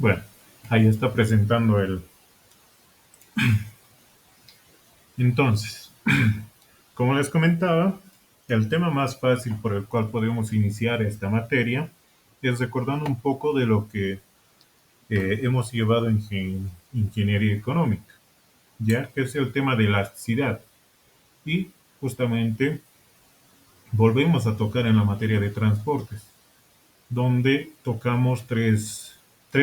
Bueno, ahí está presentando el... Entonces, como les comentaba, el tema más fácil por el cual podemos iniciar esta materia es recordando un poco de lo que hemos llevado en ingeniería económica, ya que es el tema de elasticidad. Y justamente volvemos a tocar en la materia de transportes, donde tocamos tres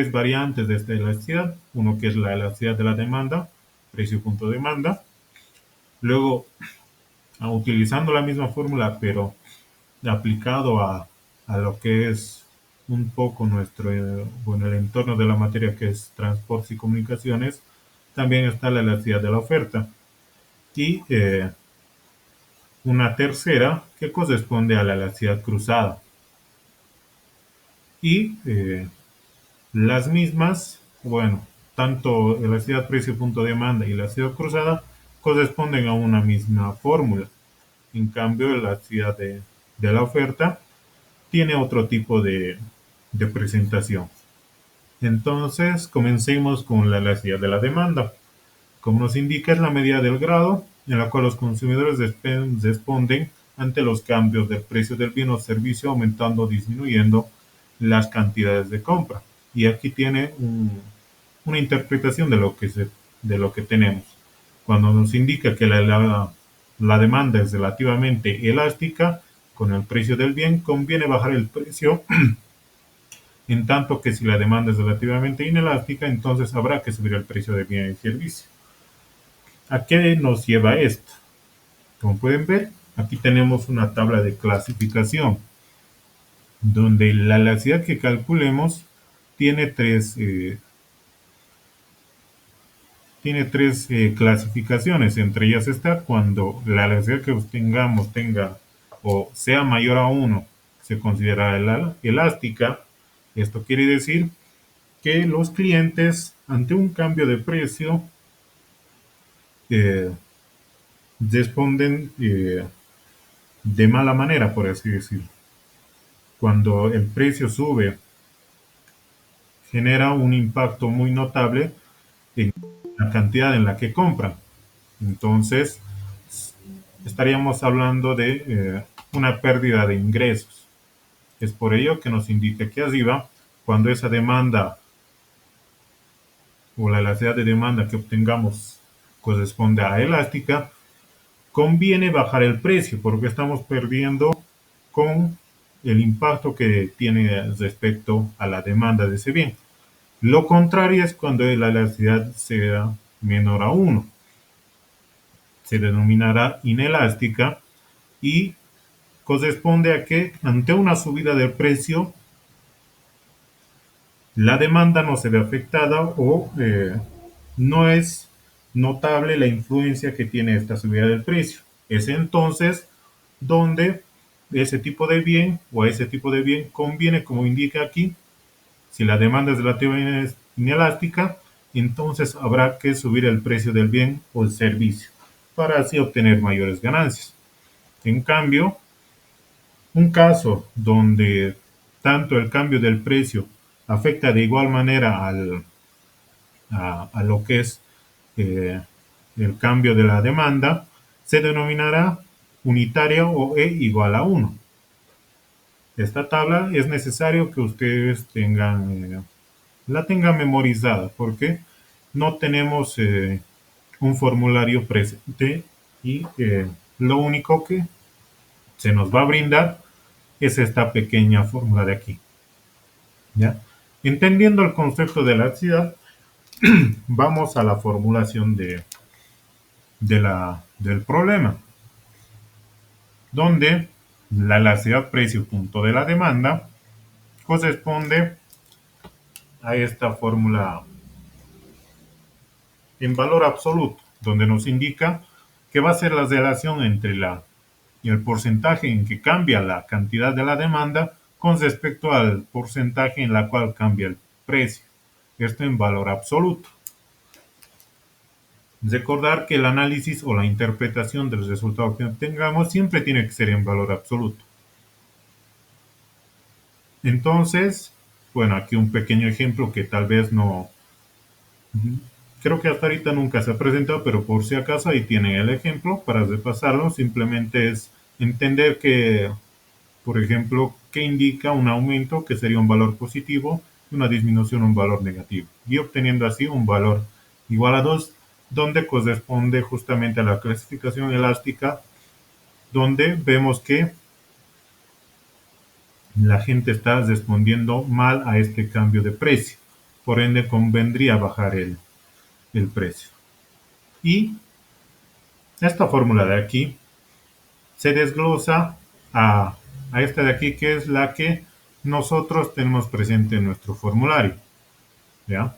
variantes de esta elasticidad. Uno que es la elasticidad de la demanda, precio punto demanda. Luego, utilizando la misma fórmula, pero aplicado a lo que es un poco nuestro, bueno, el entorno de la materia que es transportes y comunicaciones, también está la elasticidad de la oferta. Y una tercera que corresponde a la elasticidad cruzada. Y las mismas, bueno, tanto elasticidad precio punto demanda y elasticidad cruzada corresponden a una misma fórmula. En cambio, la elasticidad de la oferta tiene otro tipo de presentación. Entonces, comencemos con la elasticidad de la demanda. Como nos indica, es la medida del grado en la cual los consumidores responden ante los cambios del precio del bien o servicio, aumentando o disminuyendo las cantidades de compra. Y aquí tiene una interpretación de lo que tenemos. Cuando nos indica que la demanda es relativamente elástica con el precio del bien, conviene bajar el precio, en tanto que si la demanda es relativamente inelástica, entonces habrá que subir el precio del bien y servicio. ¿A qué nos lleva esto? Como pueden ver, aquí tenemos una tabla de clasificación, donde la elasticidad que calculemos tiene tres clasificaciones. Entre ellas está cuando la elasticidad que obtengamos tenga o sea mayor a 1, se considera elástica. Esto quiere decir que los clientes, ante un cambio de precio, eh, responden de mala manera, por así decirlo. Cuando el precio sube, genera un impacto muy notable en la cantidad en la que compran. Entonces, estaríamos hablando de una pérdida de ingresos. Es por ello que nos indica aquí arriba, cuando esa demanda o la elasticidad de demanda que obtengamos corresponde a elástica, conviene bajar el precio porque estamos perdiendo con el impacto que tiene respecto a la demanda de ese bien. Lo contrario es cuando la elasticidad sea menor a 1. Se denominará inelástica y corresponde a que ante una subida del precio la demanda no se ve afectada o no es notable la influencia que tiene esta subida del precio. Es entonces donde ese tipo de bien o a ese tipo de bien conviene, como indica aquí, si la demanda es relativamente inelástica, entonces habrá que subir el precio del bien o el servicio para así obtener mayores ganancias. En cambio, un caso donde tanto el cambio del precio afecta de igual manera a lo que es eh, el cambio de la demanda, se denominará unitaria o E igual a 1. Esta tabla es necesario que ustedes la tengan memorizada porque no tenemos un formulario presente y lo único que se nos va a brindar es esta pequeña fórmula de aquí. ¿Ya? Entendiendo el concepto de elasticidad, vamos a la formulación del problema, donde la elasticidad precio punto de la demanda corresponde a esta fórmula en valor absoluto, donde nos indica que va a ser la relación entre el porcentaje en que cambia la cantidad de la demanda con respecto al porcentaje en la cual cambia el precio. Esto en valor absoluto. Recordar que el análisis o la interpretación del resultado que obtengamos siempre tiene que ser en valor absoluto. Entonces, Bueno, aquí un pequeño ejemplo que tal vez no, creo que hasta ahorita nunca se ha presentado, pero por si acaso ahí tienen el ejemplo para repasarlo. Simplemente es entender que, por ejemplo, que indica un aumento que sería un valor positivo y una disminución un valor negativo. Y obteniendo así un valor igual a 2, donde corresponde justamente a la clasificación elástica, donde vemos que la gente está respondiendo mal a este cambio de precio. Por ende, convendría bajar el precio. Y esta fórmula de aquí se desglosa a esta de aquí, que es la que nosotros tenemos presente en nuestro formulario. ¿Ya?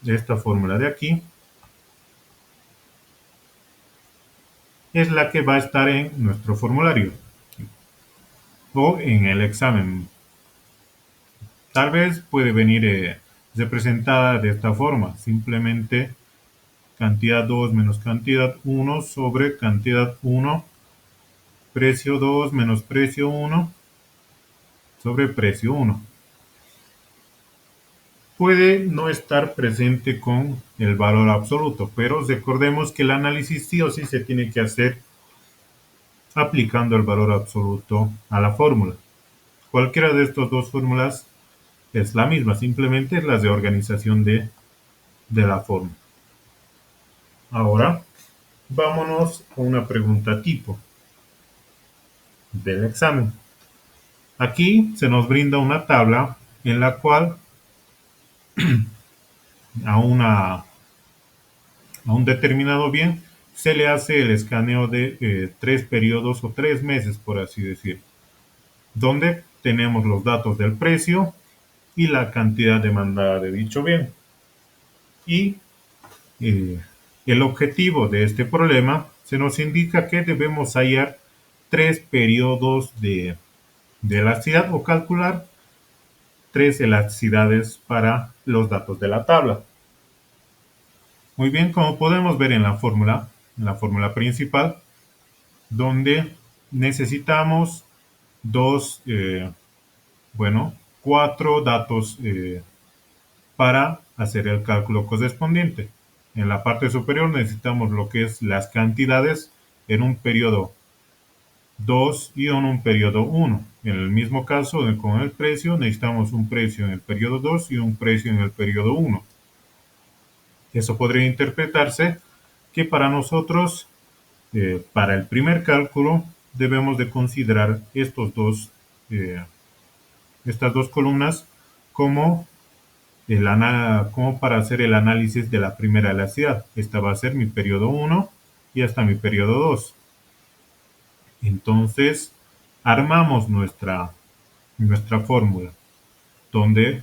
Esta fórmula de aquí es la que va a estar en nuestro formulario o en el examen. Tal vez puede venir representada de esta forma, simplemente cantidad 2 menos cantidad 1 sobre cantidad 1, precio 2 menos precio 1 sobre precio 1. Puede no estar presente con el valor absoluto, pero recordemos que el análisis sí o sí se tiene que hacer aplicando el valor absoluto a la fórmula. Cualquiera de estas dos fórmulas es la misma, simplemente es la reorganización de la fórmula. Ahora, vámonos a una pregunta tipo del examen. Aquí se nos brinda una tabla en la cual a, una, a un determinado bien se le hace el escaneo de 3 periodos o 3 meses, por así decir, donde tenemos los datos del precio y la cantidad demandada de dicho bien. Y eh, el objetivo de este problema se nos indica que debemos hallar 3 periodos de elasticidad o calcular 3 elasticidades para los datos de la tabla. Muy bien, como podemos ver en la fórmula principal, donde necesitamos dos, bueno, 4 datos para hacer el cálculo correspondiente. En la parte superior necesitamos lo que es las cantidades en un periodo 2 y en un periodo 1. En el mismo caso, con el precio, necesitamos un precio en el periodo 2 y un precio en el periodo 1. Eso podría interpretarse que para nosotros, para el primer cálculo, debemos de considerar eh, estas dos columnas como, como para hacer el análisis de la primera elasticidad. Esta va a ser mi periodo 1 y hasta mi periodo 2. Entonces, armamos nuestra fórmula, donde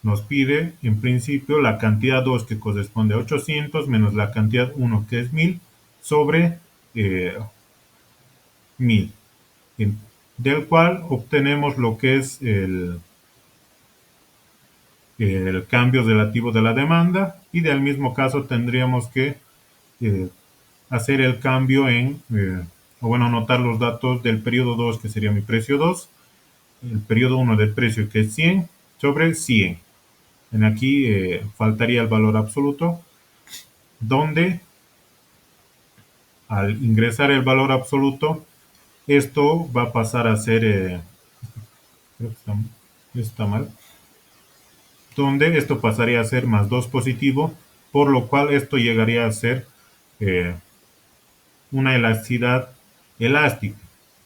nos pide en principio la cantidad 2 que corresponde a 800 menos la cantidad 1 que es 1000 sobre 1000, del cual obtenemos lo que es el cambio relativo de la demanda y del mismo caso tendríamos que eh, hacer el cambio o bueno, anotar los datos del periodo 2 que sería mi precio 2, el periodo 1 del precio que es 100 sobre 100. En aquí faltaría el valor absoluto, donde al ingresar el valor absoluto, esto va a pasar a ser, creo que está mal, donde esto pasaría a ser más 2 positivo, por lo cual esto llegaría a ser eh, una elasticidad elástica,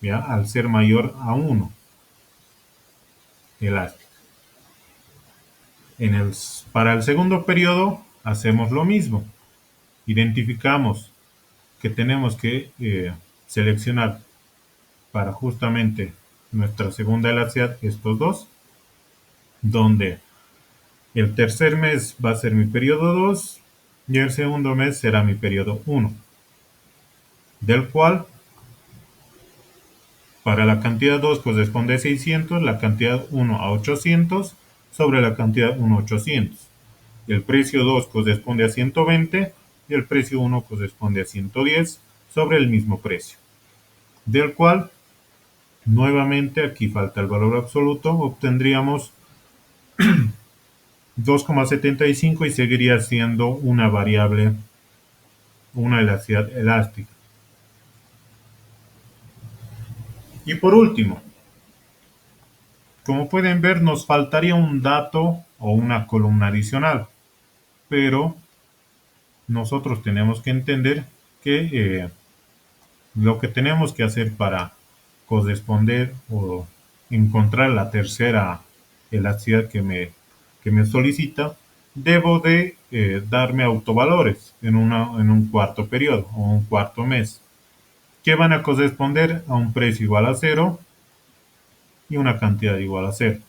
¿ya? Al ser mayor a 1 elástica. Para el segundo periodo hacemos lo mismo, identificamos que tenemos que seleccionar para justamente nuestra segunda elasticidad estos dos, donde el tercer mes va a ser mi periodo 2 y el segundo mes será mi periodo 1, del cual para la cantidad 2 corresponde a 600, la cantidad 1 a 800 sobre la cantidad 1 a 800. El precio 2 corresponde a 120 y el precio 1 corresponde a 110 sobre el mismo precio, del cual nuevamente aquí falta el valor absoluto, obtendríamos 2,75 y seguiría siendo una variable, una elasticidad elástica. Y por último, como pueden ver, nos faltaría un dato o una columna adicional, pero nosotros tenemos que entender que lo que tenemos que hacer para corresponder o encontrar la tercera elasticidad que me solicita, debo de darme autovalores en un cuarto periodo o un cuarto mes, que van a corresponder a un precio igual a cero y una cantidad igual a cero.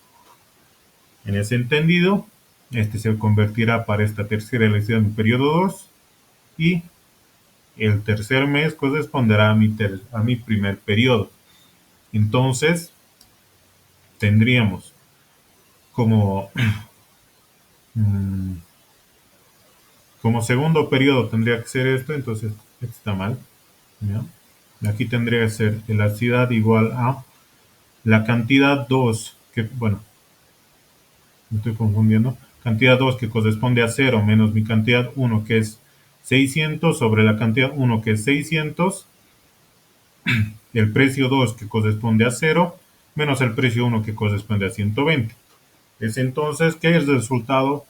En ese entendido, este se convertirá para esta tercera elasticidad en periodo 2 y el tercer mes corresponderá a mi primer periodo. Entonces, tendríamos como, como segundo periodo tendría que ser esto, entonces esto está mal. ¿Ya? Aquí tendría que ser elasticidad igual a la cantidad 2 que, bueno, me estoy confundiendo, cantidad 2 que corresponde a cero menos mi cantidad 1 que es 600 sobre la cantidad 1 que es 600, el precio 2 que corresponde a cero menos el precio 1 que corresponde a 120. Es entonces que el resultado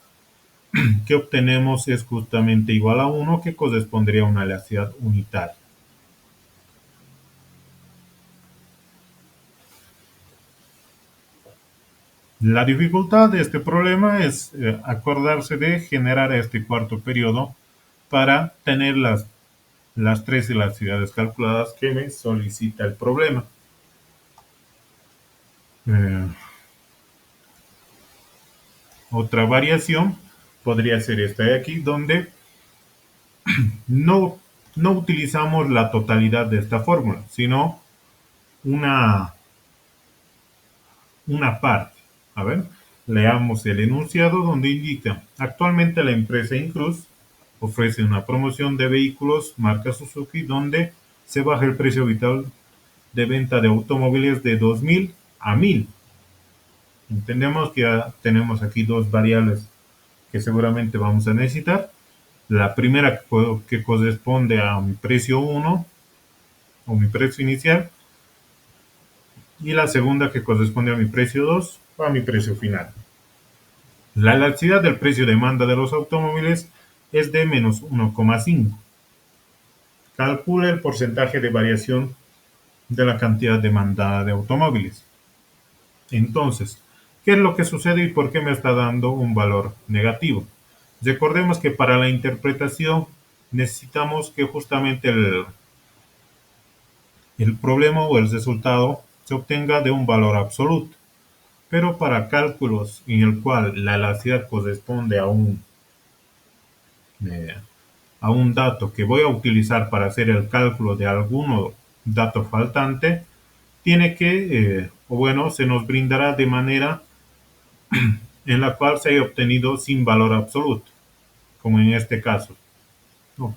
que obtenemos es justamente igual a 1 que correspondería a una elasticidad unitaria. La dificultad de este problema es acordarse de generar este cuarto periodo para tener las tres elasticidades calculadas que me solicita el problema. Eh, Otra variación podría ser esta de aquí, donde no, no utilizamos la totalidad de esta fórmula, sino una, una parte. A ver, leamos el enunciado donde indica: actualmente la empresa Incruz ofrece una promoción de vehículos marca Suzuki donde se baja el precio habitual de venta de automóviles de 2.000 a 1.000. Entendemos que ya tenemos aquí dos variables que seguramente vamos a necesitar. La primera que corresponde a mi precio 1 o mi precio inicial, y la segunda que corresponde a mi precio 2 o a mi precio final. La elasticidad del precio de demanda de los automóviles es de menos 1,5. Calcula el porcentaje de variación de la cantidad demandada de automóviles. Entonces, ¿qué es lo que sucede y por qué me está dando un valor negativo? Recordemos que para la interpretación necesitamos que justamente el problema o el resultado se obtenga de un valor absoluto. Pero para cálculos en el cual la elasticidad corresponde a un dato que voy a utilizar para hacer el cálculo de algún dato faltante, tiene que, o bueno, se nos brindará de manera en la cual se haya obtenido sin valor absoluto, como en este caso. No,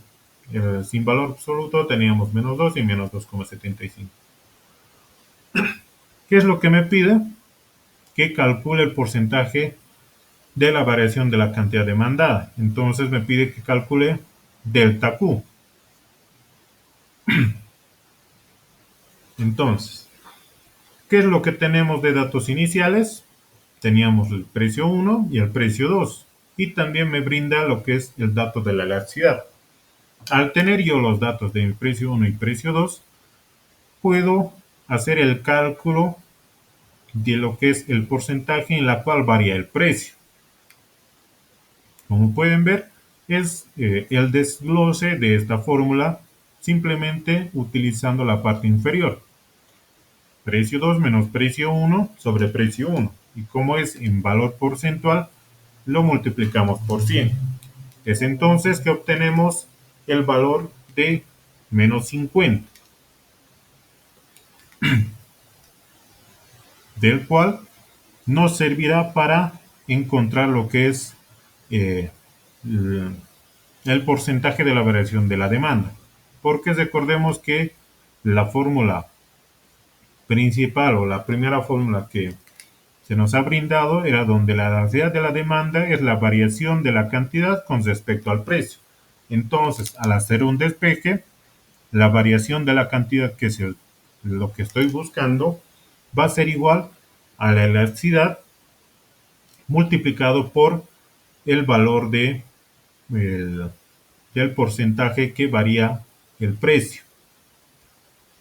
sin valor absoluto teníamos menos 2 y menos 2,75. ¿Qué es lo que me pide? Que calcule el porcentaje de la variación de la cantidad demandada. Entonces me pide que calcule delta Q. Entonces, ¿qué es lo que tenemos de datos iniciales? Teníamos el precio 1 y el precio 2. Y también me brinda lo que es el dato de la elasticidad. Al tener yo los datos de mi precio 1 y precio 2, puedo hacer el cálculo de lo que es el porcentaje en la cual varía el precio. Como pueden ver, es el desglose de esta fórmula simplemente utilizando la parte inferior. Precio 2 menos precio 1 sobre precio 1. Y como es en valor porcentual, lo multiplicamos por 100. Es entonces que obtenemos el valor de menos 50, del cual nos servirá para encontrar lo que es eh, el porcentaje de la variación de la demanda. Porque recordemos que la fórmula principal o la primera fórmula se nos ha brindado era donde la elasticidad de la demanda es la variación de la cantidad con respecto al precio. Entonces, al hacer un despeje, la variación de la cantidad, que es lo que estoy buscando, va a ser igual a la elasticidad multiplicado por el valor el, del porcentaje que varía el precio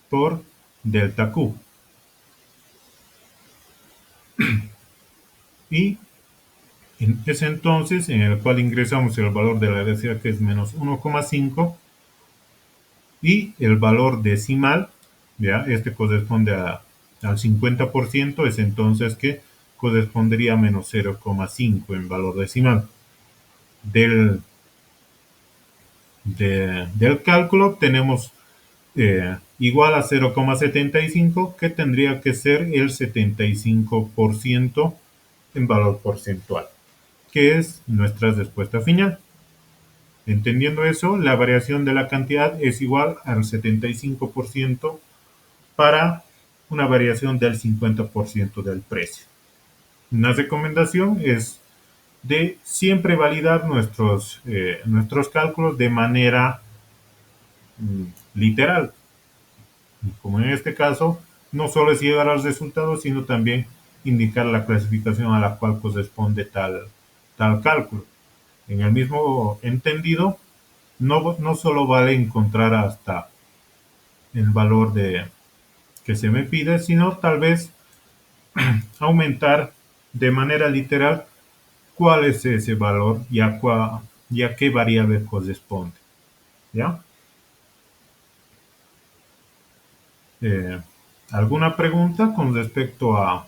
por delta Q. Y en ese entonces, en el cual ingresamos el valor de la elasticidad, que es menos 1,5, y el valor decimal, ¿ya? Este corresponde al 50%, es entonces que correspondería a menos 0,5 en valor decimal. Del, del cálculo tenemos igual a 0,75, que tendría que ser el 75% en valor porcentual, que es nuestra respuesta final. Entendiendo eso, la variación de la cantidad es igual al 75% para una variación del 50% del precio. Una recomendación es de siempre validar nuestros cálculos de manera literal. Como en este caso, no solo es llegar al resultado, sino también indicar la clasificación a la cual corresponde tal cálculo. En el mismo entendido, no solo vale encontrar hasta el valor que se me pide, sino tal vez aumentar de manera literal cuál es ese valor y a qué variable corresponde. ¿Ya? Eh, ¿Alguna pregunta con respecto a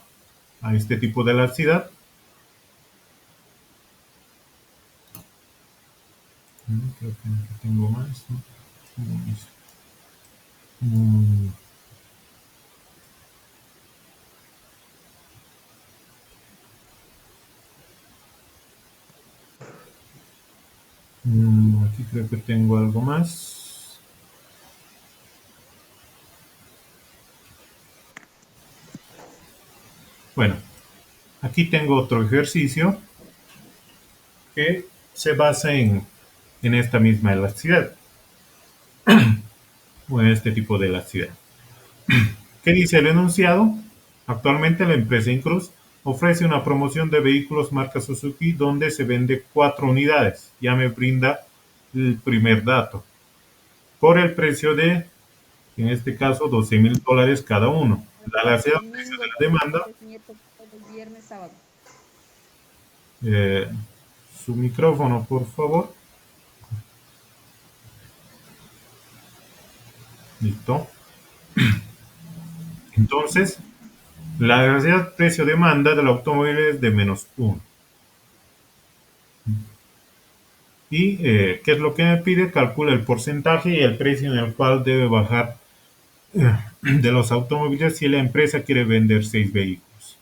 este tipo de elasticidad? Creo que tengo más, ¿no? Mm, aquí creo que tengo algo más. Bueno, aquí tengo otro ejercicio que se basa en esta misma elasticidad, o en este tipo de elasticidad. ¿Qué dice el enunciado? Actualmente la empresa Incruz ofrece una promoción de vehículos marca Suzuki donde se vende 4 unidades. Ya me brinda el primer dato. Por el precio de, en este caso, $12,000 cada uno. La elasticidad del precio de Domingo, la demanda. martes, miércoles, jueves, viernes, sábado. eh, Su micrófono, por favor. Listo. Entonces, la elasticidad precio-demanda del automóvil es de menos 1. ¿Y qué es lo que me pide? Calcula el porcentaje y el precio en el cual debe bajar de los automóviles si la empresa quiere vender 6 vehículos.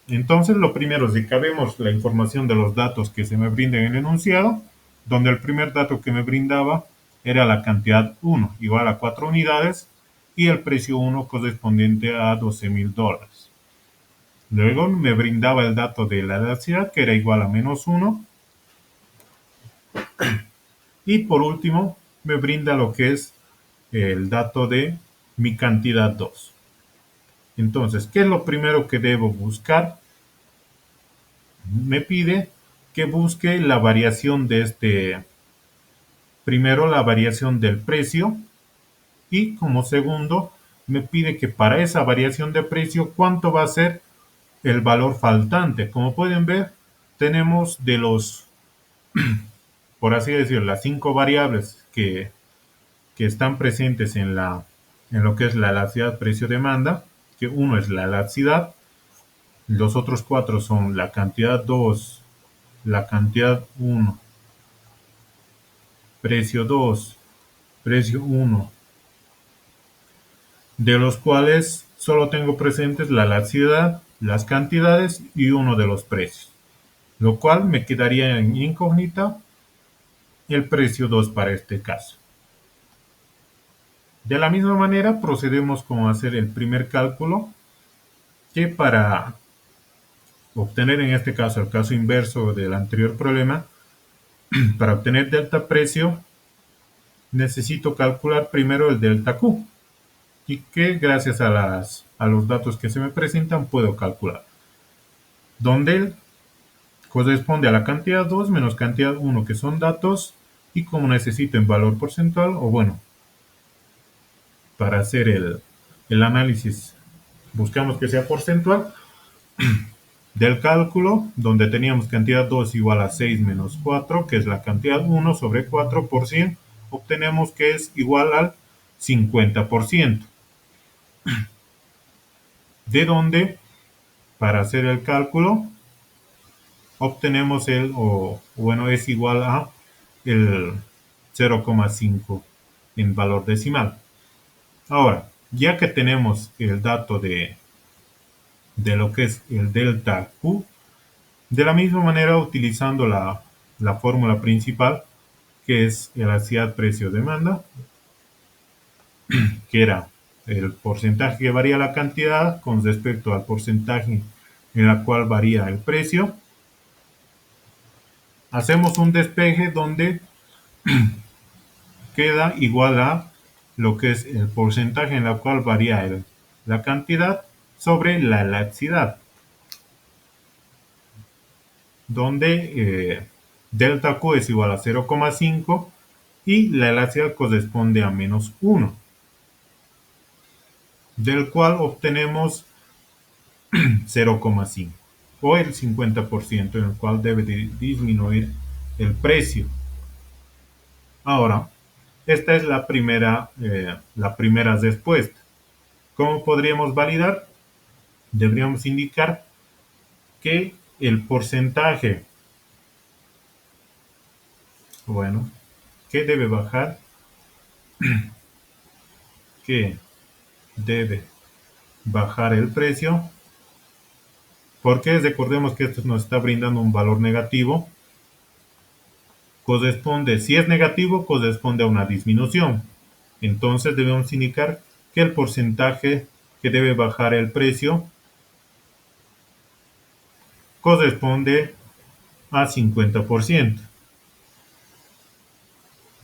Entonces, lo primero es que vemos la información de los datos que se me brindan en el enunciado, donde el primer dato que me brindaba era la cantidad 1, igual a 4 unidades, y el precio 1 correspondiente a $12,000. Luego me brindaba el dato de la elasticidad, que era igual a menos 1, y por último me brinda lo que es el dato de mi cantidad 2. Entonces, ¿qué es lo primero que debo buscar? Me pide que busque la variación primero la variación del precio, y como segundo me pide que para esa variación de precio, ¿cuánto va a ser el valor faltante? Como pueden ver, tenemos por así decirlo, las 5 variables que están presentes en lo que es la elasticidad precio-demanda, que uno es la elasticidad, los otros 4 son la cantidad 2, la cantidad 1, precio 2, precio 1, de los cuales solo tengo presentes la elasticidad, las cantidades y uno de los precios, lo cual me quedaría en incógnita el precio 2 para este caso. De la misma manera procedemos con hacer el primer cálculo, que para obtener en este caso el caso inverso del anterior problema, para obtener delta precio necesito calcular primero el delta Q y que gracias a los datos que se me presentan puedo calcular. Donde el corresponde a la cantidad 2 menos cantidad 1 que son datos y como necesito en valor porcentual o bueno, para hacer el análisis buscamos que sea porcentual del cálculo donde teníamos cantidad 2 igual a 6 menos 4 que es la cantidad 1 sobre 4 por 100 obtenemos que es igual al 50%. De donde para hacer el cálculo obtenemos bueno, es igual a el 0,5 en valor decimal. Ahora, ya que tenemos el dato de lo que es el delta Q, de la misma manera utilizando la fórmula principal, que es elasticidad precio-demanda, que era el porcentaje que varía la cantidad con respecto al porcentaje en el cual varía el precio. Hacemos un despeje donde queda igual a lo que es el porcentaje en el cual varía la cantidad sobre la elasticidad, donde delta Q es igual a 0,5 y la elasticidad corresponde a menos 1, del cual obtenemos 0,5 o el 50% en el cual debe disminuir el precio. Ahora, esta es la primera respuesta. ¿Cómo podríamos validar? Deberíamos indicar que el porcentaje, bueno, que debe bajar, que debe bajar el precio, porque recordemos que esto nos está brindando un valor negativo, corresponde, si es negativo, corresponde a una disminución. Entonces debemos indicar que el porcentaje que debe bajar el precio corresponde a 50%.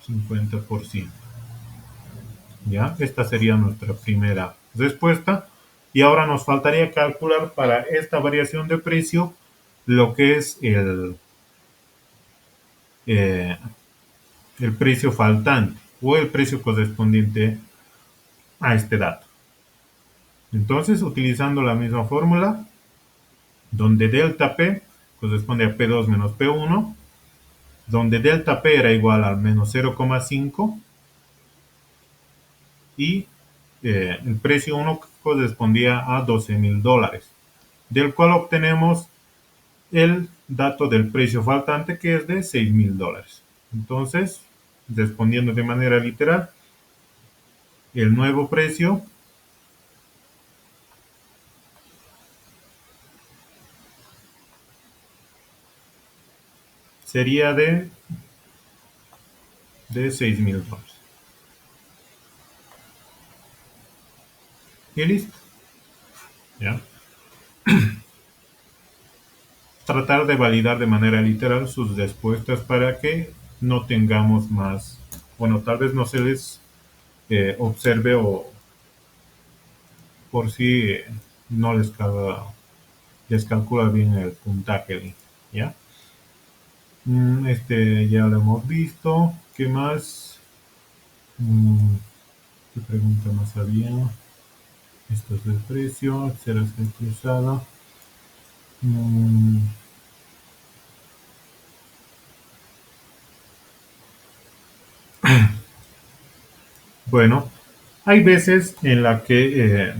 50%. ¿Ya? Esta sería nuestra primera respuesta. Y ahora nos faltaría calcular para esta variación de precio lo que es el precio faltante o el precio correspondiente a este dato. Entonces, utilizando la misma fórmula, donde delta P corresponde a P2 menos P1, donde delta P era igual al menos 0,5 y el precio 1 correspondía a $12,000, del cual obtenemos el dato del precio faltante que es de $6,000. Entonces, respondiendo de manera literal, el nuevo precio sería de $6,000. Y listo. ¿Ya? Tratar de validar de manera literal sus respuestas para que no tengamos más, bueno, tal vez no se les observe o por si no les calcula bien el puntaje, ¿ya? Este ya lo hemos visto. ¿Qué más? ¿Qué pregunta más había? Esto es el precio, será cruzada. Bueno, hay veces en la que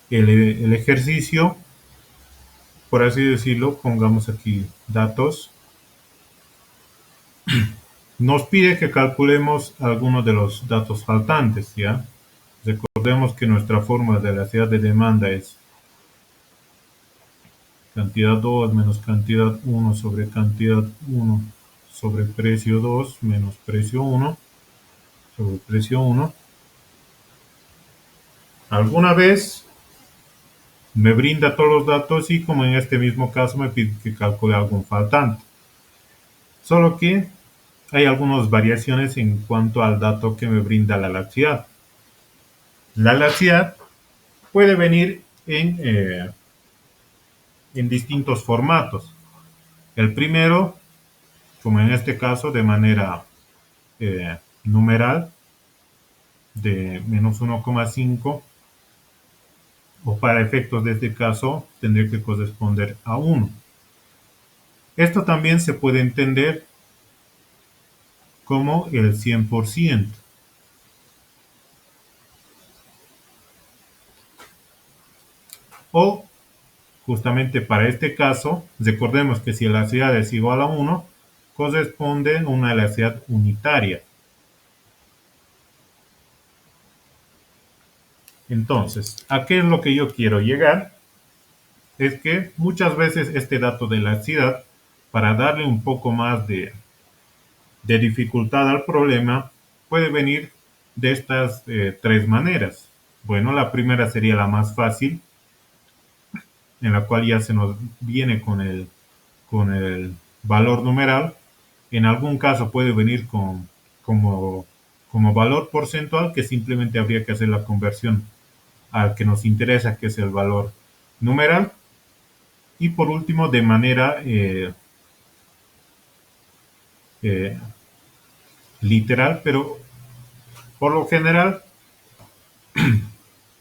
el ejercicio, por así decirlo, pongamos aquí datos, nos pide que calculemos algunos de los datos faltantes, ¿ya? Recordemos que nuestra fórmula de elasticidad de demanda es cantidad 2 menos cantidad 1 sobre cantidad 1 sobre precio 2 menos precio 1 sobre precio 1. Alguna vez me brinda todos los datos y como en este mismo caso me pide que calcule algún faltante. Solo que hay algunas variaciones en cuanto al dato que me brinda la laxicidad. La laxicidad puede venir en distintos formatos. El primero, como en este caso, de manera numeral, de -1,5, o para efectos de este caso tendría que corresponder a 1. Esto también se puede entender como el 100%. O justamente para este caso, recordemos que si la elasticidad es igual a 1, corresponde a una elasticidad unitaria. Entonces, ¿a qué es lo que yo quiero llegar? Es que muchas veces este dato de elasticidad, para darle un poco más de dificultad al problema, puede venir de estas tres maneras. Bueno, la primera sería la más fácil, en la cual ya se nos viene con el valor numeral. En algún caso puede venir como valor porcentual, que simplemente habría que hacer la conversión al que nos interesa, que es el valor numeral. Y por último, de manera eh, literal, pero por lo general,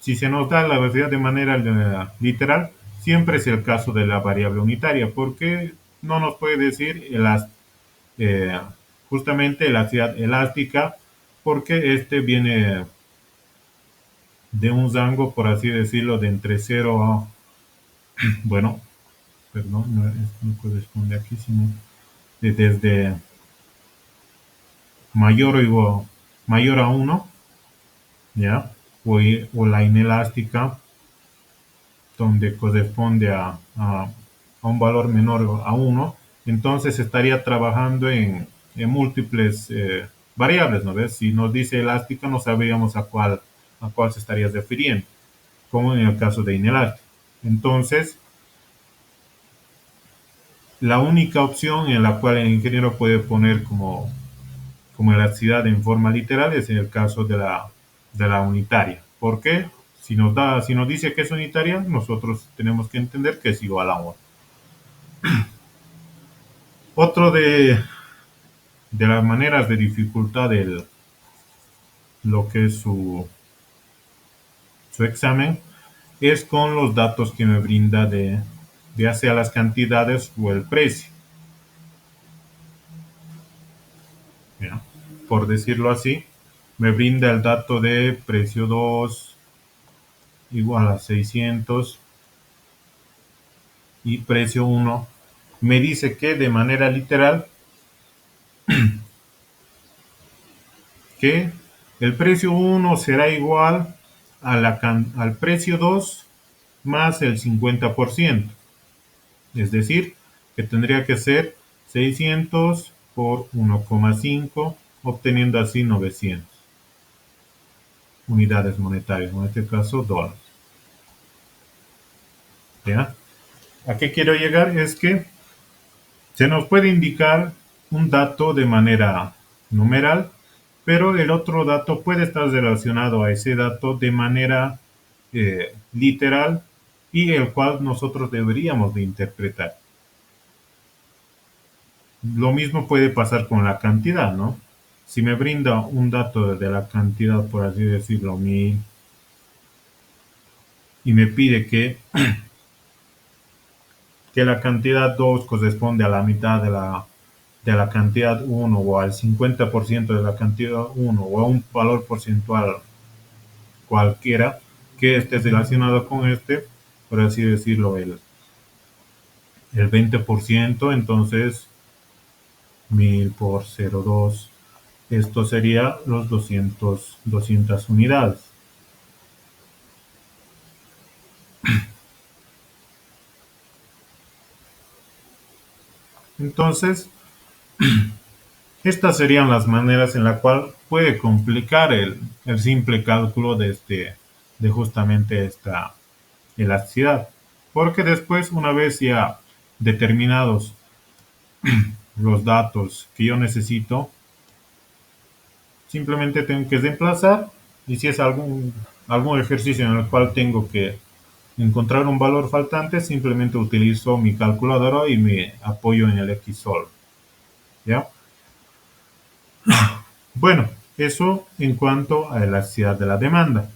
si se nos da la velocidad de manera literal, siempre es el caso de la variable unitaria, porque no nos puede decir eh, justamente elasticidad elástica, porque este viene de un rango, por así decirlo, de entre 0 a, bueno, perdón, no corresponde aquí, sino desde mayor o igual, mayor a 1, ¿ya? O la inelástica, donde corresponde a un valor menor a 1, entonces estaría trabajando en múltiples variables, ¿no ves? Si nos dice elástica, no sabríamos a cuál se estaría refiriendo, como en el caso de inelástica. Entonces, la única opción en la cual el ingeniero puede poner como elasticidad en forma literal es en el caso de la unitaria. ¿Por qué? Si nos dice que es unitaria, nosotros tenemos que entender que es igual a 1. Otro de las maneras de dificultad de lo que es su examen es con los datos que me brinda de hacia las cantidades o el precio. ¿Ya? Por decirlo así, me brinda el dato de precio 2 igual a 600 y precio 1 me dice que de manera literal que el precio 1 será igual al precio 2 más el 50%. Es decir, que tendría que ser 600 por 1,5, obteniendo así 900 unidades monetarias, en este caso dólares. ¿Ya? ¿A qué quiero llegar? Es que se nos puede indicar un dato de manera numeral, pero el otro dato puede estar relacionado a ese dato de manera literal y el cual nosotros deberíamos de interpretar. Lo mismo puede pasar con la cantidad, ¿no? Si me brinda un dato de la cantidad, por así decirlo, 1000, y me pide que la cantidad 2 corresponde a la mitad de la cantidad 1 o al 50% de la cantidad 1 o a un valor porcentual cualquiera que esté relacionado con este, por así decirlo, el 20%, entonces 1000 por 0,2, esto sería los 200 unidades. Entonces, estas serían las maneras en la cual puede complicar el simple cálculo de justamente elasticidad, porque después, una vez ya determinados los datos que yo necesito, simplemente tengo que reemplazar, y si es algún ejercicio en el cual tengo que encontrar un valor faltante, simplemente utilizo mi calculadora y me apoyo en el XSolve. ¿Ya? Bueno, eso en cuanto a elasticidad de la demanda.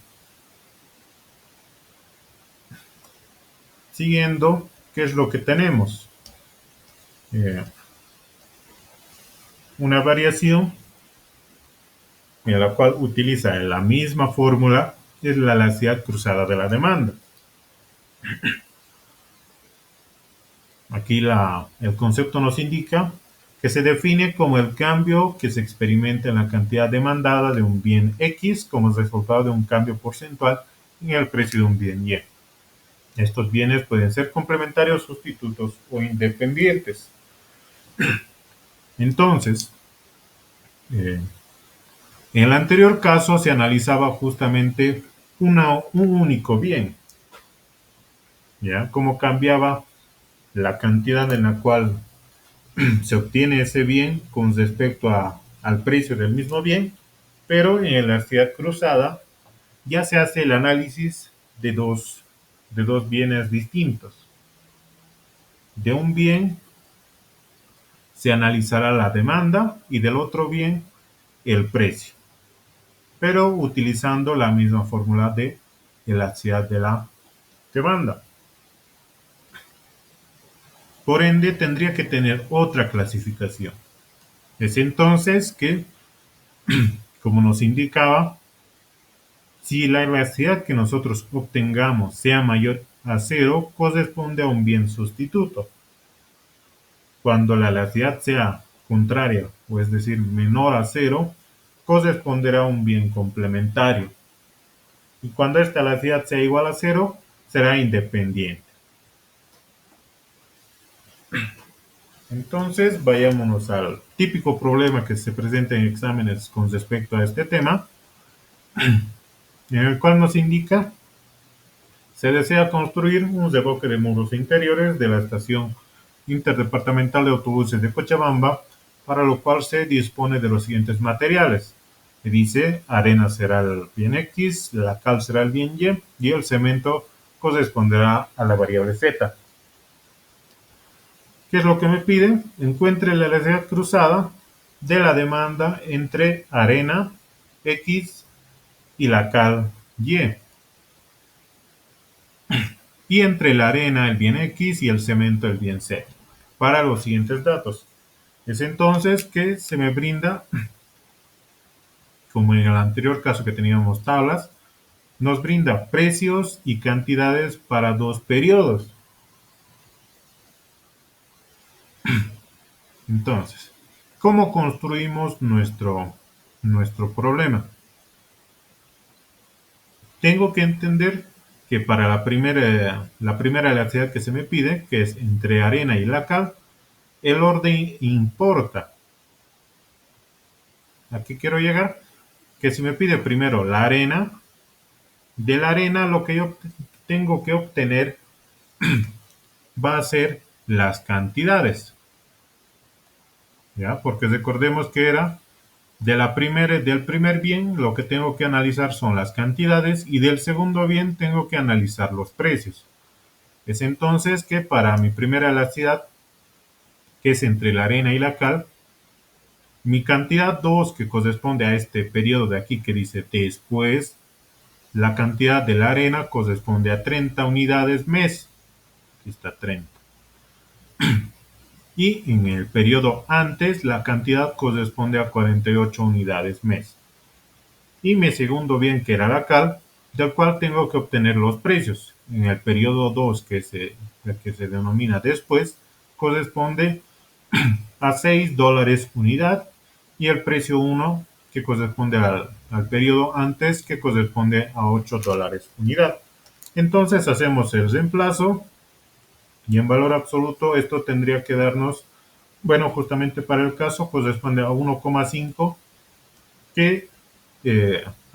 Siguiendo, ¿qué es lo que tenemos? Eh, una variación en la cual utiliza la misma fórmula, es la elasticidad cruzada de la demanda. Aquí el concepto nos indica que se define como el cambio que se experimenta en la cantidad demandada de un bien X como resultado de un cambio porcentual en el precio de un bien Y. Estos bienes pueden ser complementarios, sustitutos o independientes. Entonces, eh, en el anterior caso se analizaba justamente un único bien, ¿ya? Cómo cambiaba la cantidad en la cual se obtiene ese bien con respecto al precio del mismo bien, pero en la elasticidad cruzada ya se hace el análisis de dos bienes distintos. De un bien se analizará la demanda y del otro bien el precio, pero utilizando la misma fórmula de elasticidad de la demanda. Por ende, tendría que tener otra clasificación. Es entonces que, como nos indicaba, si la elasticidad que nosotros obtengamos sea mayor a cero, corresponde a un bien sustituto. Cuando la elasticidad sea contraria, o es decir, menor a cero, corresponderá a un bien complementario. Y cuando esta elasticidad sea igual a cero, será independiente. Entonces, vayámonos al típico problema que se presenta en exámenes con respecto a este tema, en el cual nos indica: se desea construir un reboque de muros interiores de la estación interdepartamental de autobuses de Cochabamba, para lo cual se dispone de los siguientes materiales. Se dice: arena será el bien X, la cal será el bien Y el cemento corresponderá a la variable Z. ¿Qué es lo que me piden? Encuentre la elasticidad cruzada de la demanda entre arena X y la cal Y, y entre la arena el bien X y el cemento el bien Z, para los siguientes datos. Es entonces que se me brinda, como en el anterior caso que teníamos tablas, nos brinda precios y cantidades para dos periodos. Entonces, ¿cómo construimos nuestro problema? Tengo que entender que para la primera elasticidad que se me pide, que es entre arena y la cal, el orden importa. ¿A qué quiero llegar? Que si me pide primero la arena, de la arena lo que yo tengo que obtener va a ser las cantidades, ¿ya? Porque recordemos que era del primer bien, lo que tengo que analizar son las cantidades, y del segundo bien tengo que analizar los precios. Es entonces que para mi primera elasticidad, que es entre la arena y la cal, mi cantidad 2, que corresponde a este periodo de aquí que dice después, la cantidad de la arena corresponde a 30 unidades mes. Aquí está 30. Y en el periodo antes, la cantidad corresponde a 48 unidades mes. Y mi segundo bien, que era la cal, del cual tengo que obtener los precios. En el periodo 2, que se denomina después, corresponde a $6 unidad, y el precio 1, que corresponde al periodo antes, que corresponde a $8 unidad. Entonces hacemos el reemplazo, y en valor absoluto esto tendría que darnos, bueno, justamente para el caso corresponde a 1,5, que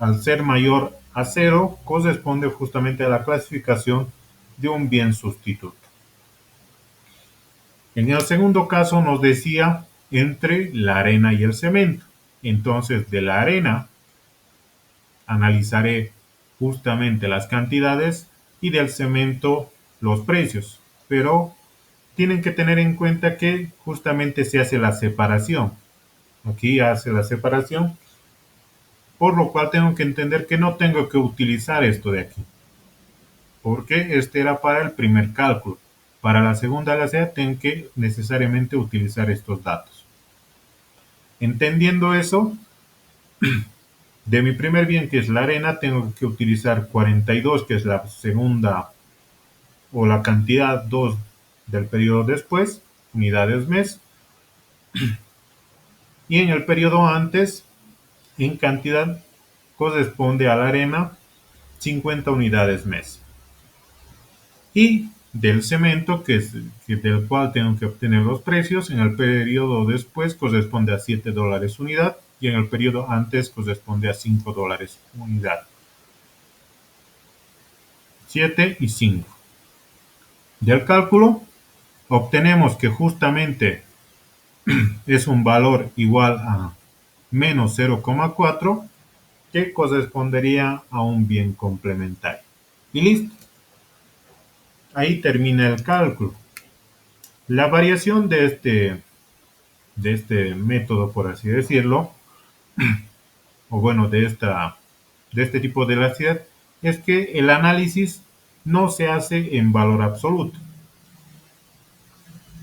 al ser mayor a 0 corresponde justamente a la clasificación de un bien sustituto. En el segundo caso nos decía entre la arena y el cemento. Entonces de la arena analizaré justamente las cantidades y del cemento los precios. Pero tienen que tener en cuenta que justamente se hace la separación. Aquí hace la separación, por lo cual tengo que entender que no tengo que utilizar esto de aquí, porque este era para el primer cálculo. Para la segunda alacena tengo que necesariamente utilizar estos datos. Entendiendo eso, de mi primer bien, que es la arena, tengo que utilizar 42, que es la segunda o la cantidad 2 del periodo después, unidades mes. Y en el periodo antes, en cantidad, corresponde a la arena 50 unidades mes. Y del cemento, del cual tengo que obtener los precios, en el periodo después corresponde a $7 unidad y en el periodo antes corresponde a $5 unidad. 7 y 5. Del cálculo obtenemos que justamente es un valor igual a menos 0,4 que correspondería a un bien complementario. Y listo. Ahí termina el cálculo. La variación de este método, por así decirlo, o bueno, de este tipo de elasticidad, es que el análisis no se hace en valor absoluto.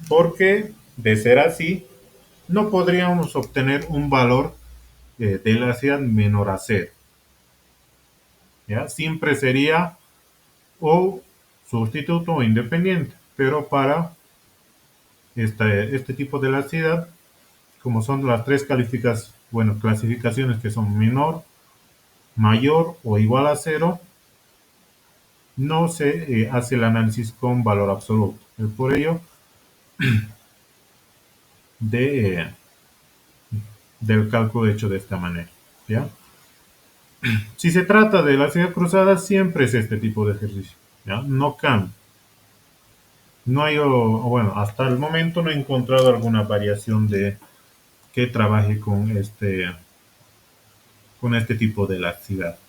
Porque, de ser así, no podríamos obtener un valor de elasticidad menor a cero. ¿Ya? Siempre sería o sustituto o independiente. Pero para este tipo de elasticidad, como son las tres clasificaciones que son menor, mayor o igual a cero, no se hace el análisis con valor absoluto. Es por ello de, del cálculo hecho de esta manera. ¿Ya? Si se trata de la silla cruzada, siempre es este tipo de ejercicio. ¿Ya? No cambia. No hay, bueno, hasta el momento no he encontrado alguna variación de que trabaje con este tipo de elasticidad.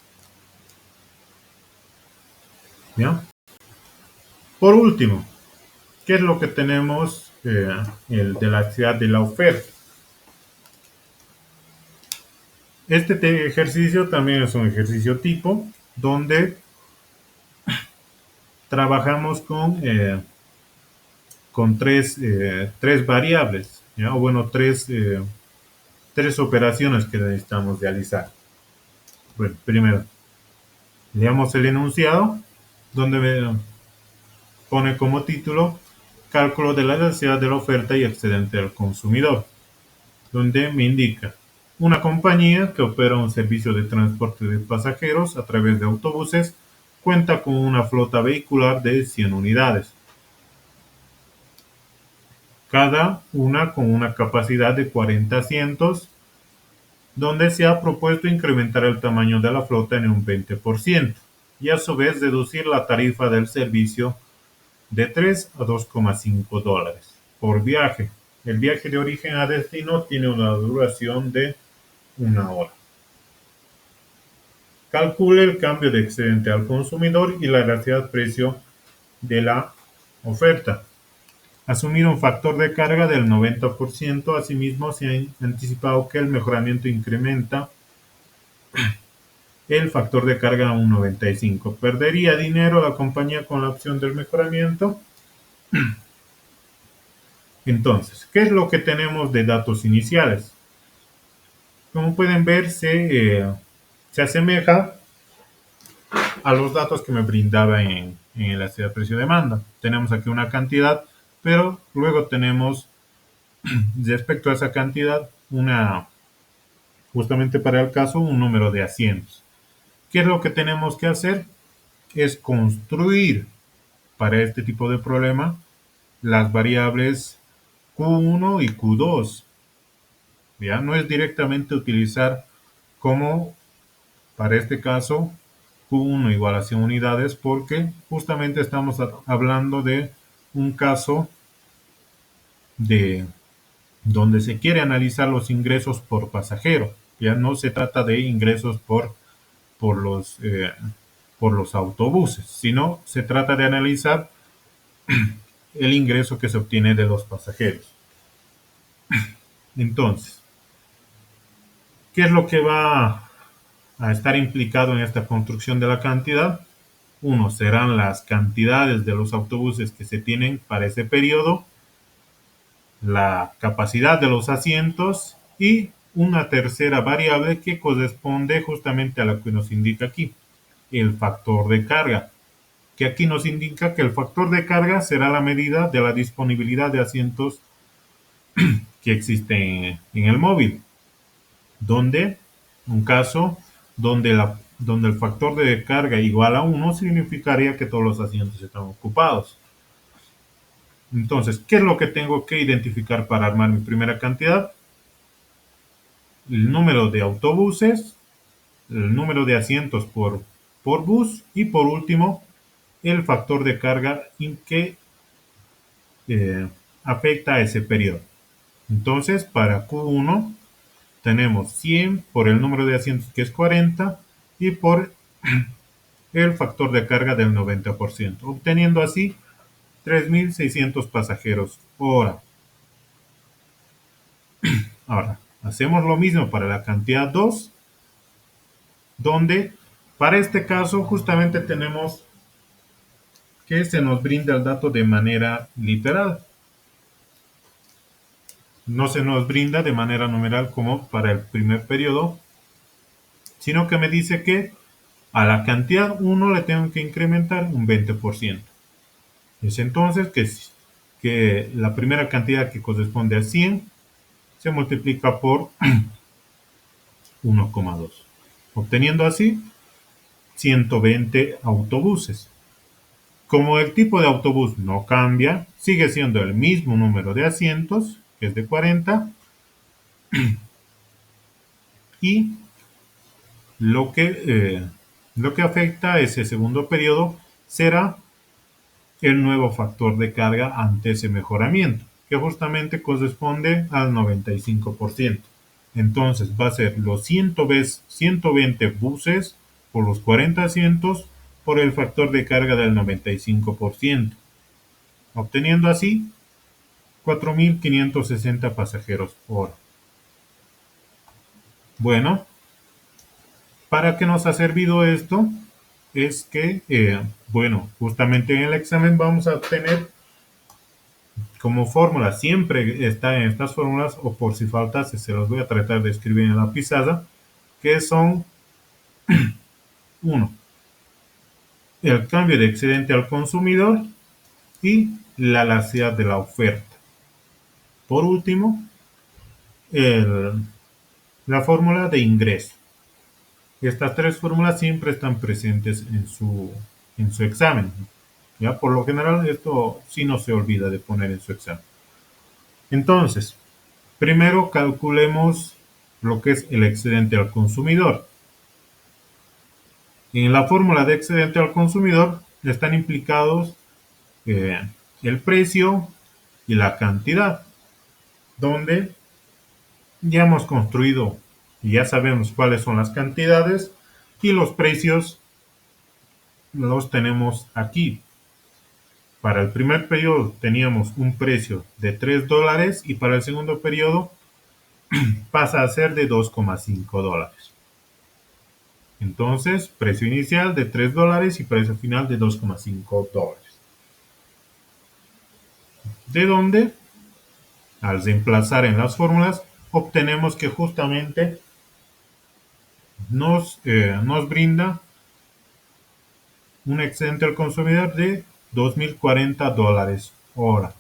¿Ya? Por último, ¿qué es lo que tenemos el de la elasticidad de la oferta? Este ejercicio también es un ejercicio tipo donde trabajamos con tres variables, ¿ya? O bueno, tres operaciones que necesitamos realizar. Bueno, primero, leamos el enunciado, donde me pone como título cálculo de la elasticidad de la oferta y excedente del consumidor, donde me indica una compañía que opera un servicio de transporte de pasajeros a través de autobuses cuenta con una flota vehicular de 100 unidades, cada una con una capacidad de 40 asientos, donde se ha propuesto incrementar el tamaño de la flota en un 20% y a su vez reducir la tarifa del servicio de 3 a $2,5 por viaje. El viaje de origen a destino tiene una duración de 1 hora. Calcule el cambio de excedente al consumidor y la elasticidad precio de la oferta. Asumir un factor de carga del 90%. Asimismo, se ha anticipado que el mejoramiento incrementa el factor de carga a un 95%. ¿Perdería dinero la compañía con la opción del mejoramiento? Entonces, ¿qué es lo que tenemos de datos iniciales? Como pueden ver, se asemeja a los datos que me brindaba en el elasticidad precio-demanda. Tenemos aquí una cantidad, pero luego tenemos respecto a esa cantidad justamente para el caso, un número de asientos. ¿Qué es lo que tenemos que hacer? Es construir para este tipo de problema las variables Q1 y Q2. ¿Ya? No es directamente utilizar como para este caso Q1 igual a 100 unidades porque justamente estamos hablando de un caso de donde se quiere analizar los ingresos por pasajero. Ya no se trata de ingresos por los, eh, por los autobuses, sino se trata de analizar el ingreso que se obtiene de los pasajeros. Entonces, ¿qué es lo que va a estar implicado en esta construcción de la cantidad? Uno, serán las cantidades de los autobuses que se tienen para ese periodo, la capacidad de los asientos y una tercera variable que corresponde justamente a lo que nos indica aquí, el factor de carga, que aquí nos indica que el factor de carga será la medida de la disponibilidad de asientos que existe en el móvil, donde un caso donde el factor de carga igual a 1 significaría que todos los asientos están ocupados. Entonces, ¿qué es lo que tengo que identificar para armar mi primera cantidad? El número de autobuses, el número de asientos por bus y por último el factor de carga que afecta a ese periodo. Entonces, para Q1 tenemos 100 por el número de asientos que es 40 y por el factor de carga del 90%, obteniendo así 3.600 pasajeros hora. Ahora, hacemos lo mismo para la cantidad 2, donde para este caso justamente tenemos que se nos brinda el dato de manera literal. No se nos brinda de manera numeral como para el primer periodo, sino que me dice que a la cantidad 1 le tengo que incrementar un 20%. Es entonces que la primera cantidad que corresponde a 100 se multiplica por 1,2, obteniendo así 120 autobuses. Como el tipo de autobús no cambia, sigue siendo el mismo número de asientos, que es de 40, y lo que, lo que afecta a ese segundo periodo será el nuevo factor de carga ante ese mejoramiento, que justamente corresponde al 95%. Entonces va a ser los 120 buses por los 40 asientos por el factor de carga del 95%, obteniendo así 4.560 pasajeros hora. Bueno, ¿para qué nos ha servido esto? Es que, bueno, justamente en el examen vamos a tener como fórmula, siempre está en estas fórmulas, o por si faltase, se los voy a tratar de escribir en la pizarra, que son 1. El cambio de excedente al consumidor y la laxiedad de la oferta. Por último, el, la fórmula de ingreso. Estas tres fórmulas siempre están presentes en su examen. ¿Ya? Por lo general, esto sí no se olvida de poner en su examen. Entonces, primero calculemos lo que es el excedente al consumidor. En la fórmula de excedente al consumidor están implicados el precio y la cantidad, donde ya hemos construido y ya sabemos cuáles son las cantidades y los precios los tenemos aquí. Para el primer periodo teníamos un precio de $3 y para el segundo periodo pasa a ser de $2,5. Entonces, precio inicial de $3 y precio final de $2,5. De donde, al reemplazar en las fórmulas, obtenemos que justamente nos brinda un excedente al consumidor de $2.040 hora.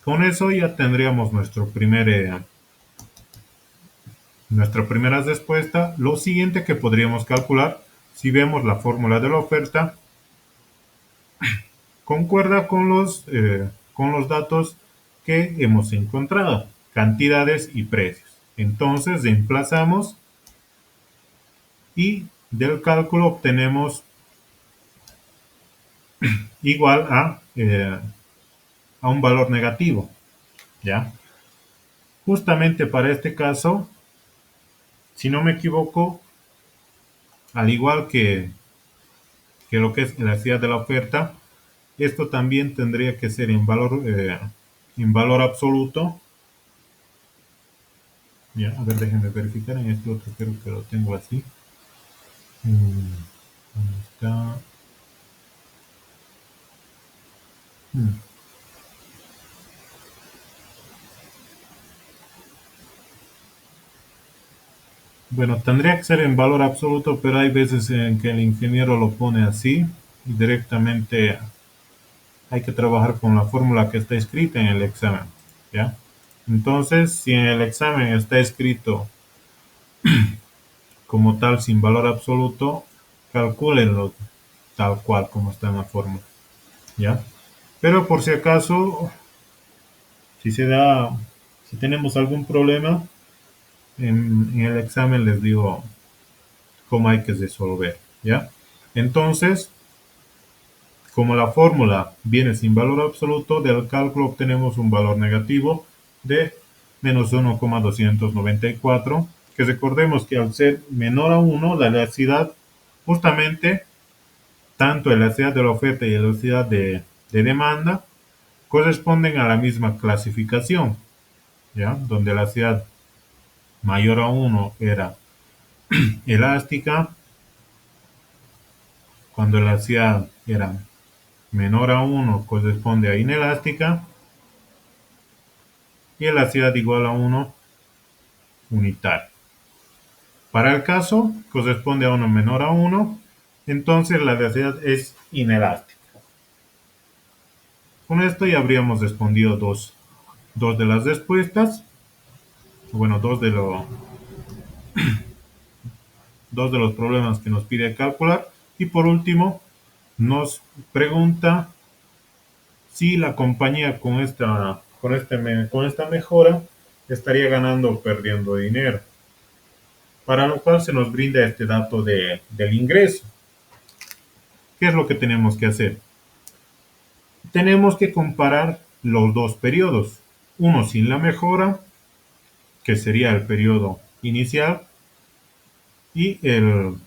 Con eso ya tendríamos nuestra primera respuesta. Lo siguiente que podríamos calcular, si vemos la fórmula de la oferta, concuerda con los datos que hemos encontrado, cantidades y precios. Entonces reemplazamos y del cálculo obtenemos igual a un valor negativo, ¿ya? Justamente para este caso, si no me equivoco, al igual que lo que es la elasticidad de la oferta, esto también tendría que ser en valor absoluto. Ya, a ver, déjenme verificar en este otro, creo que lo tengo así. ¿Dónde está? Mm. Bueno, tendría que ser en valor absoluto, pero hay veces en que el ingeniero lo pone así y directamente hay que trabajar con la fórmula que está escrita en el examen, ¿ya? Entonces, si en el examen está escrito como tal sin valor absoluto, calcúlenlo tal cual como está en la fórmula, ¿ya? Pero por si acaso, si se da, si tenemos algún problema, en el examen les digo cómo hay que resolver, ¿ya? Entonces, como la fórmula viene sin valor absoluto, del cálculo obtenemos un valor negativo de menos 1,294, que recordemos que al ser menor a 1, la elasticidad, justamente, tanto la elasticidad de la oferta y la elasticidad de demanda, corresponden a la misma clasificación, ¿ya? Donde la elasticidad mayor a 1 era elástica, cuando la elasticidad era menor a 1 corresponde a inelástica, y elasticidad igual a 1 unitaria. Para el caso corresponde a 1 menor a 1, entonces la elasticidad es inelástica. Con esto ya habríamos respondido dos de las respuestas, bueno, dos de los problemas que nos pide calcular. Y por último, nos pregunta si la compañía con esta mejora estaría ganando o perdiendo dinero. Para lo cual se nos brinda este dato del ingreso. ¿Qué es lo que tenemos que hacer? Tenemos que comparar los dos periodos. Uno sin la mejora, que sería el periodo inicial, y el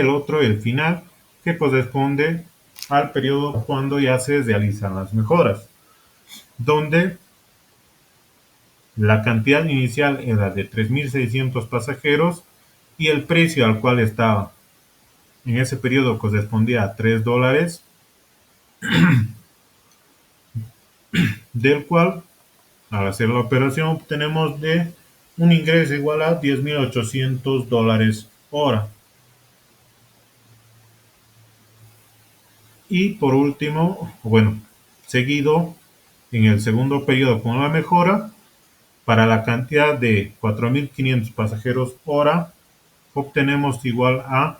otro, el final, que corresponde al periodo cuando ya se realizan las mejoras, donde la cantidad inicial era de 3.600 pasajeros y el precio al cual estaba en ese periodo correspondía a $3, del cual al hacer la operación obtenemos de un ingreso igual a $10.800 hora. Y por último, bueno, seguido en el segundo periodo con la mejora, para la cantidad de 4.500 pasajeros hora, obtenemos igual a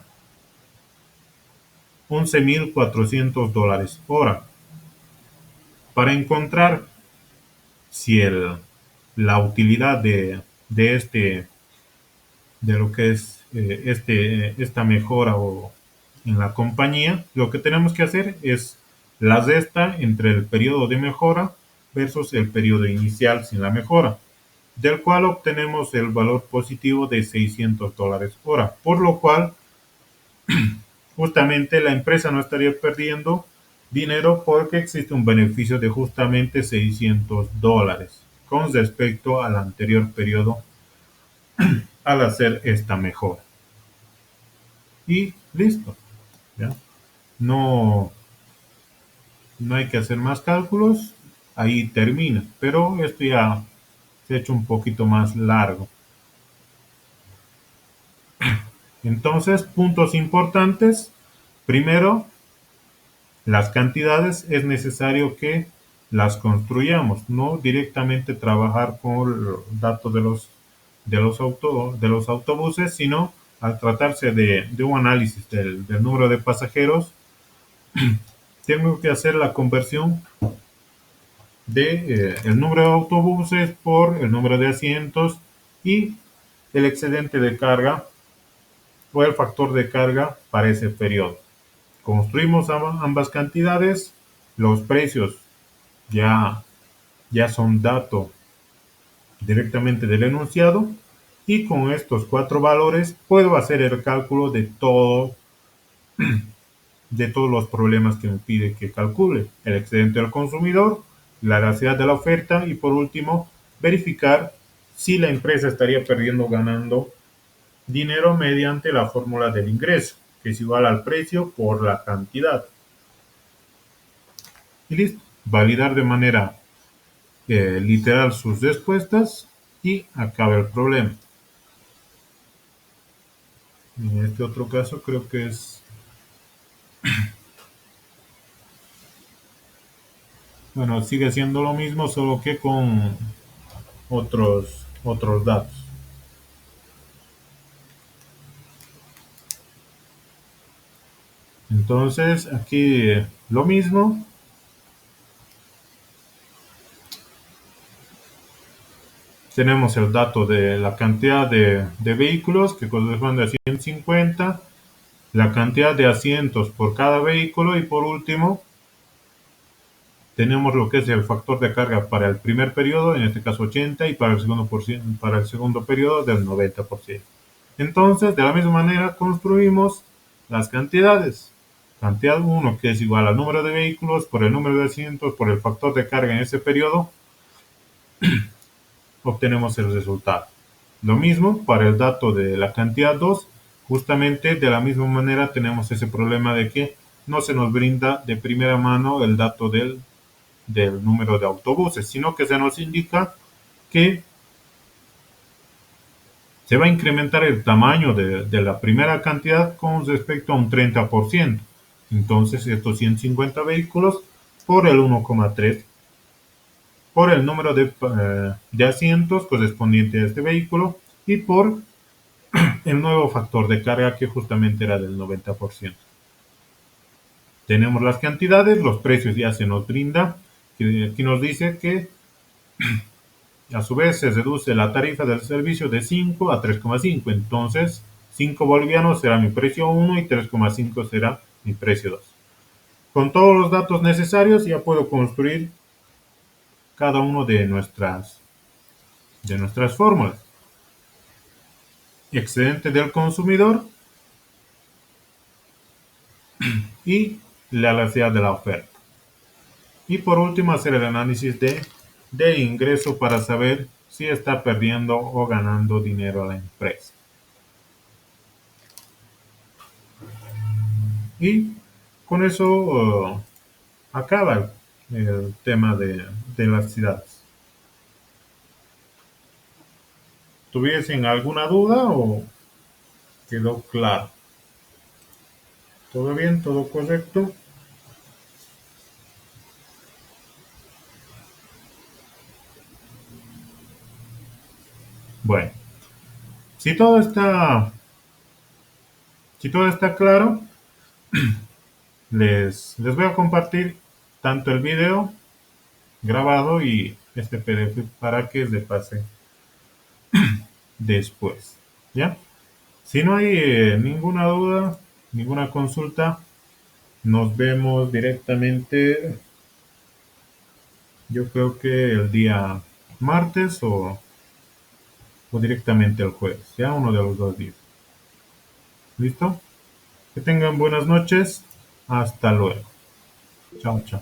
$11.400 hora. Para encontrar si la utilidad de lo que es esta mejora en la compañía, lo que tenemos que hacer es la resta entre el periodo de mejora versus el periodo inicial sin la mejora, del cual obtenemos el valor positivo de $600 hora, por lo cual justamente la empresa no estaría perdiendo dinero porque existe un beneficio de justamente $600 con respecto al anterior periodo al hacer esta mejora. Y listo, ¿ya? No, no hay que hacer más cálculos, ahí termina, pero esto ya se ha hecho un poquito más largo. Entonces, puntos importantes. Primero, las cantidades es necesario que las construyamos, no directamente trabajar con los datos de los autobuses, sino al tratarse de un análisis del número de pasajeros, tengo que hacer la conversión de el número de autobuses por el número de asientos y el excedente de carga o el factor de carga para ese periodo. Construimos ambas cantidades, los precios ya, ya son dato directamente del enunciado y con estos cuatro valores puedo hacer el cálculo de todos los problemas que me pide que calcule. El excedente del consumidor, la veracidad de la oferta y por último verificar si la empresa estaría perdiendo o ganando dinero mediante la fórmula del ingreso, que es igual al precio por la cantidad. Y listo. Validar de manera literal sus respuestas y acaba el problema. En este otro caso creo que es, bueno, sigue siendo lo mismo, solo que con otros datos. Entonces, aquí lo mismo. Tenemos el dato de la cantidad de vehículos que corresponde a 150, la cantidad de asientos por cada vehículo y por último tenemos lo que es el factor de carga para el primer periodo, en este caso 80, y para el segundo periodo del 90%. Entonces, de la misma manera, construimos las cantidades. Cantidad 1, que es igual al número de vehículos por el número de asientos por el factor de carga en ese periodo, obtenemos el resultado. Lo mismo para el dato de la cantidad 2, justamente de la misma manera tenemos ese problema de que no se nos brinda de primera mano el dato del número de autobuses, sino que se nos indica que se va a incrementar el tamaño de la primera cantidad con respecto a un 30%. Entonces, estos 150 vehículos por el 1,3 por el número de asientos correspondiente a este vehículo y por el nuevo factor de carga que justamente era del 90%. Tenemos las cantidades, los precios ya se nos brinda. Aquí nos dice que a su vez se reduce la tarifa del servicio de 5 a 3,5. Entonces 5 bolivianos será mi precio 1 y 3,5 será mi precio 2. Con todos los datos necesarios ya puedo construir cada uno de nuestras fórmulas. Excedente del consumidor y la elasticidad de la oferta. Y por último hacer el análisis de ingreso para saber si está perdiendo o ganando dinero a la empresa. Y con eso acaba el tema de las ciudades. ¿Tuviesen alguna duda o quedó claro? ¿Todo bien? ¿Todo correcto? Bueno, si todo está, si todo está claro, les voy a compartir tanto el video grabado y este PDF para que se pase después. ¿Ya? Si no hay ninguna duda, ninguna consulta, nos vemos directamente, yo creo que el día martes o directamente el jueves, ya uno de los dos días. ¿Listo? Que tengan buenas noches. Hasta luego. Chao, chao.